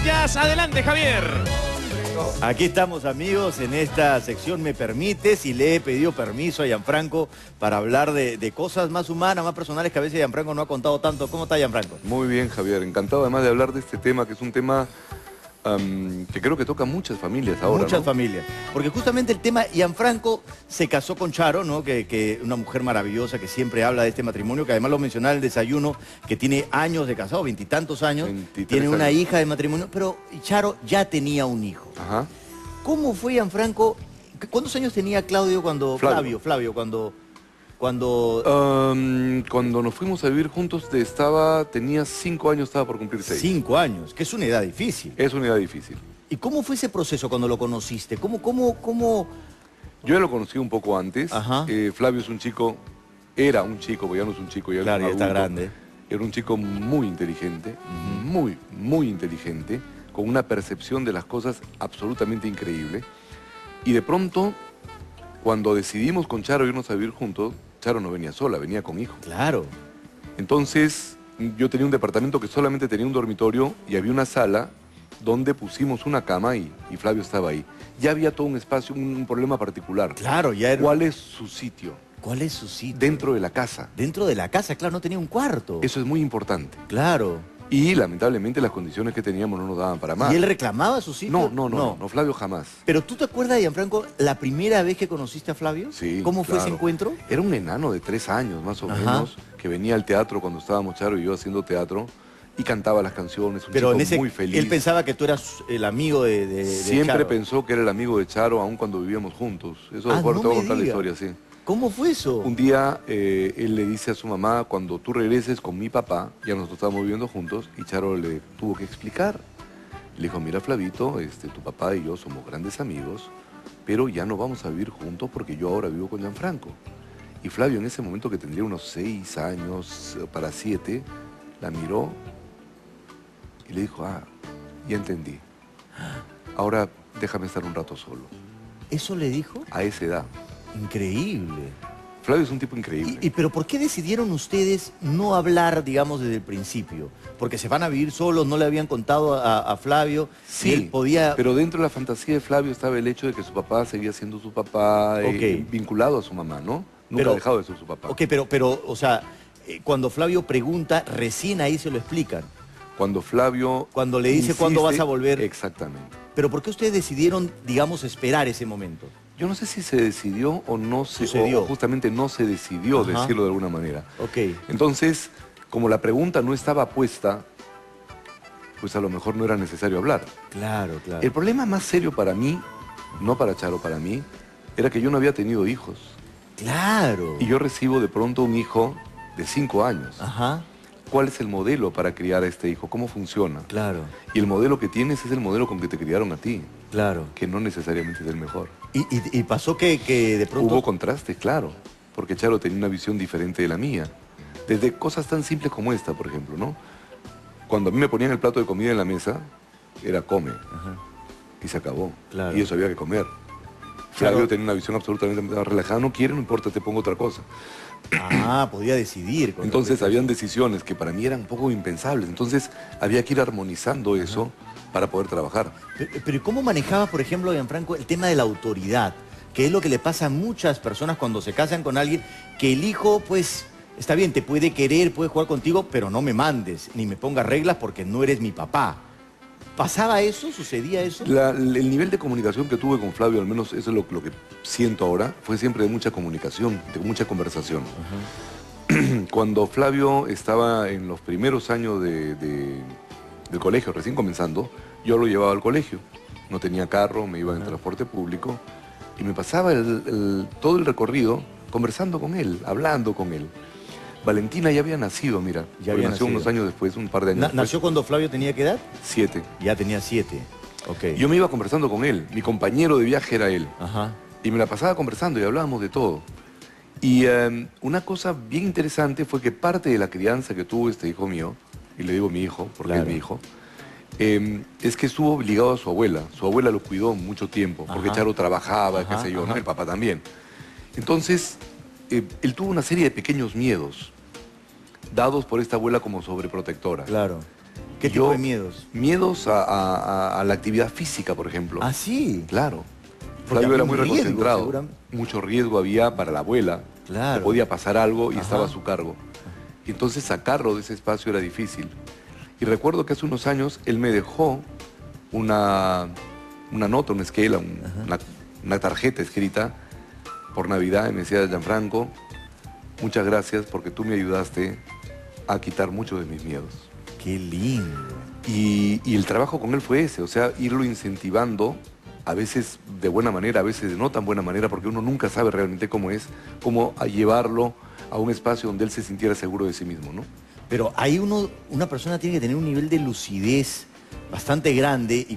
Maravillas. Adelante, Javier. Aquí estamos, amigos, en esta sección Me Permites, y le he pedido permiso a Gianfranco para hablar de cosas más humanas, más personales, que a veces Gianfranco no ha contado tanto. ¿Cómo está, Gianfranco? Muy bien, Javier. Encantado además de hablar de este tema, que es un tema que creo que toca a muchas familias ahora, Muchas ¿no? familias. Porque justamente el tema, Gianfranco se casó con Charo, ¿no? Que una mujer maravillosa que siempre habla de este matrimonio, que además lo mencionaba en el desayuno, que tiene años de casado, 20 y tantos años. 23 tiene una años. hija de matrimonio, pero Charo ya tenía un hijo. Ajá. ¿Cómo fue, Gianfranco? ¿Cuántos años tenía Claudio cuando... Flavio. Flavio, cuando... Cuando nos fuimos a vivir juntos tenía 5 años, estaba por cumplir 6. 5 años, que es una edad difícil. Es una edad difícil. ¿Y cómo fue ese proceso cuando lo conociste? ¿Cómo? Yo ya lo conocí un poco antes. Ajá. Flavio es un chico, era un chico, porque ya no es un chico, ya Claro, es ya un está adulto. grande. Era un chico muy inteligente, muy inteligente, con una percepción de las cosas absolutamente increíble. Y de pronto, cuando decidimos con Charo irnos a vivir juntos, Charo no venía sola, venía con hijo. Claro. Entonces, yo tenía un departamento que solamente tenía un dormitorio y había una sala donde pusimos una cama y Flavio estaba ahí. Ya había todo un espacio, un problema particular. Claro, ya era... ¿Cuál es su sitio? ¿Cuál es su sitio? Dentro de la casa. Dentro de la casa, claro, no tenía un cuarto. Eso es muy importante. Claro. Y lamentablemente las condiciones que teníamos no nos daban para más. ¿Y él reclamaba su sitio? No, Flavio jamás. ¿Pero tú te acuerdas, Gianfranco, la primera vez que conociste a Flavio? Sí, ¿Cómo fue ese claro. encuentro? Era un enano de 3 años, más o Ajá. menos, que venía al teatro cuando estábamos Charo y yo haciendo teatro, y cantaba las canciones, un Pero chico en ese, muy feliz. él pensaba que tú eras el amigo de Siempre Charo. pensó que era el amigo de Charo, aun cuando vivíamos juntos. Eso Ah, te voy no a me contar la diga. historia, sí. ¿Cómo fue eso? Un día él le dice a su mamá, cuando tú regreses con mi papá, ya nosotros estábamos viviendo juntos, y Charo le tuvo que explicar. Le dijo, mira, Flavito, tu papá y yo somos grandes amigos, pero ya no vamos a vivir juntos porque yo ahora vivo con Gianfranco. Y Flavio, en ese momento, que tendría unos 6 años para 7, la miró y le dijo, ya entendí. Ahora déjame estar un rato solo. ¿Eso le dijo? A esa edad. Increíble. Flavio es un tipo increíble. ¿Pero por qué decidieron ustedes no hablar, digamos, desde el principio? Porque se van a vivir solos, no le habían contado a Flavio. Sí, y él podía... pero dentro de la fantasía de Flavio estaba el hecho de que su papá seguía siendo su papá, Ok. vinculado a su mamá, ¿no? Nunca Pero- ha dejado de ser su papá. Ok, pero, o sea, cuando Flavio pregunta, recién ahí se lo explican. Cuando Flavio... Cuando le dice, ¿cuándo vas a volver? Exactamente. Pero ¿por qué ustedes decidieron, digamos, esperar ese momento? Yo no sé si se decidió o no se... Sucedió. O justamente no se decidió, Ajá. decirlo de alguna manera. Ok. Entonces, como la pregunta no estaba puesta, pues a lo mejor no era necesario hablar. Claro, claro. El problema más serio para mí, no para Charo, para mí, era que yo no había tenido hijos. Claro. Y yo recibo de pronto un hijo de 5 años. Ajá, ¿Cuál es el modelo para criar a este hijo? ¿Cómo funciona? claro, Y el modelo que tienes es el modelo con que te criaron a ti, claro. que no necesariamente es el mejor. Y pasó que de pronto... Hubo contraste, claro, porque Charo tenía una visión diferente de la mía. Desde cosas tan simples como esta, por ejemplo, ¿no? Cuando a mí me ponían el plato de comida en la mesa, era come, Ajá, y se acabó. Claro. Y eso había que comer. Claro. Flavio tenía una visión absolutamente relajada, no quiere, no importa, te pongo otra cosa. podía decidir. con Entonces respecto a habían eso. decisiones que para mí eran un poco impensables. Entonces había que ir armonizando eso para poder trabajar. Pero ¿y cómo manejaba, por ejemplo, Gianfranco, el tema de la autoridad? Que es lo que le pasa a muchas personas cuando se casan con alguien, que el hijo, pues, está bien, te puede querer, puede jugar contigo, pero no me mandes, ni me pongas reglas porque no eres mi papá. ¿Pasaba eso? ¿Sucedía eso? El nivel de comunicación que tuve con Flavio, al menos eso es lo que siento ahora, fue siempre de mucha comunicación, de mucha conversación. Cuando Flavio estaba en los primeros años del colegio, recién comenzando, yo lo llevaba al colegio. No tenía carro, me iba en transporte público y me pasaba todo el recorrido conversando con él, hablando con él. Valentina ya había nacido, mira. Ya había nació nacido. unos años después, un par de años después. ¿Nació cuando Flavio tenía qué edad? 7. Ya tenía 7. Ok. Yo me iba conversando con él, mi compañero de viaje era él. Ajá. Y me la pasaba conversando y hablábamos de todo. Y una cosa bien interesante fue que parte de la crianza que tuvo este hijo mío, y le digo mi hijo, porque Claro. es mi hijo, es que estuvo ligado a su abuela. Su abuela lo cuidó mucho tiempo, porque Ajá. Charo trabajaba, Ajá, qué sé yo, ajá. ¿no? El papá también. Entonces, él tuvo una serie de pequeños miedos, dados por esta abuela como sobreprotectora. Claro. ¿Qué tipo de miedos? Miedos a la actividad física, por ejemplo. Ah, sí. Claro. Porque Flavio era había muy un riesgo, reconcentrado. seguramente. Mucho riesgo había para la abuela. Claro. Le podía pasar algo y Ajá. estaba a su cargo. Y entonces sacarlo de ese espacio era difícil. Y recuerdo que hace unos años él me dejó una nota, una esquela, una tarjeta escrita por Navidad y me decía: Gianfranco, muchas gracias porque tú me ayudaste a quitar muchos de mis miedos. Qué lindo. Y el trabajo con él fue ese, o sea, irlo incentivando, a veces de buena manera, a veces de no tan buena manera, porque uno nunca sabe realmente cómo es, cómo a llevarlo a un espacio donde él se sintiera seguro de sí mismo, ¿no? Pero hay una persona tiene que tener un nivel de lucidez bastante grande y